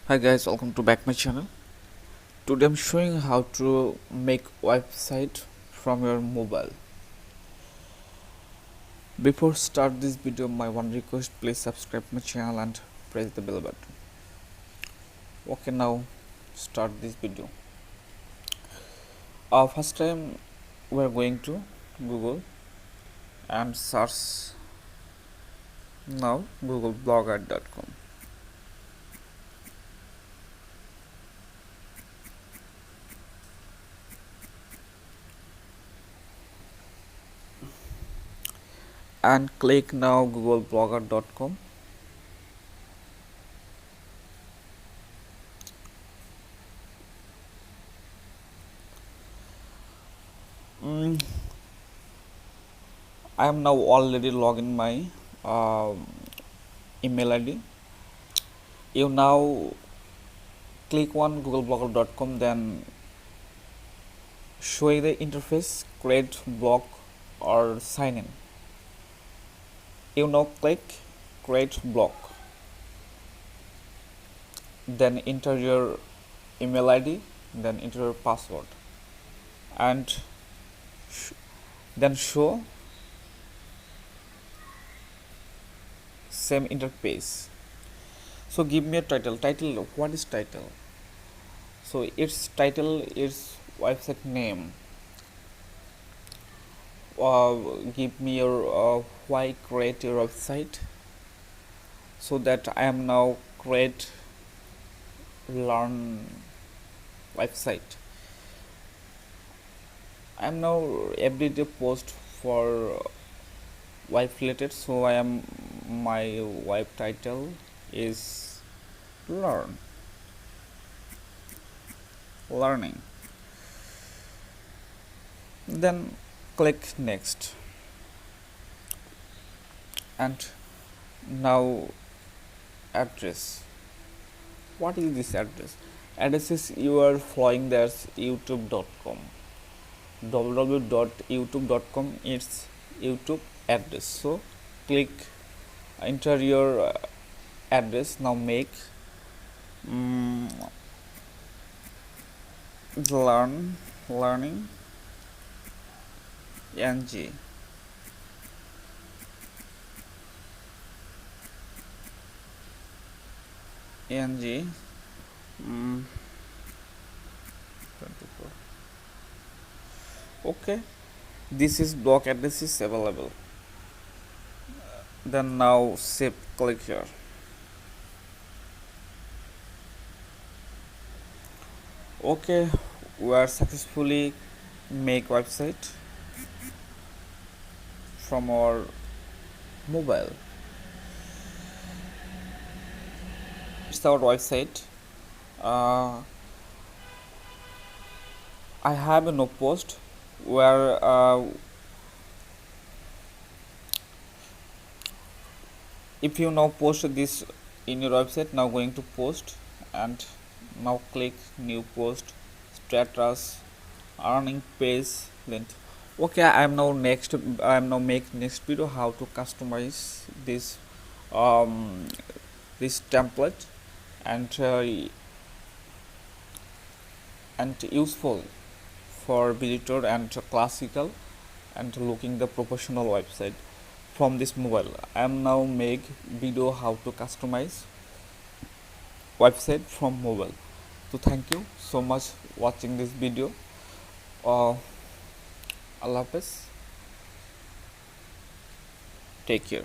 Hi guys, welcome to back my channel. Today I'm showing how to make website from your mobile. Before start this video, my one request, please subscribe my channel and press the bell button. Okay, now start this video. First time we're going to Google and search now googleblogger.com. And click now googleblogger.com. I am now already logged in my email ID. You now click on googleblogger.com, then show the interface, create blog or sign in. You now click create blog, then enter your email ID, then enter your password, and then show same interface. So give me a title. What is title? So its title is website name. Give me your why create your website, so that I am now create learn website. I am now everyday post for web related, so I am my web title is learning. Then click next, and now address. What is this address? Address is you are following, that's youtube.com. www.youtube.com is YouTube address. So click enter your address. Now make learning ng ng 24. Okay, this is block address is available. Then now save, click here. Okay, we are successfully make website from our mobile. It's our website. I have a no post where if you now post this in your website, now going to post, and now click new post, status, earning page length. Okay, I am now make next video how to customize this this template and useful for visitor and classical and looking the professional website from this mobile. I am now make video how to customize website from mobile. So thank you so much watching this video. Allah Hafiz, take care.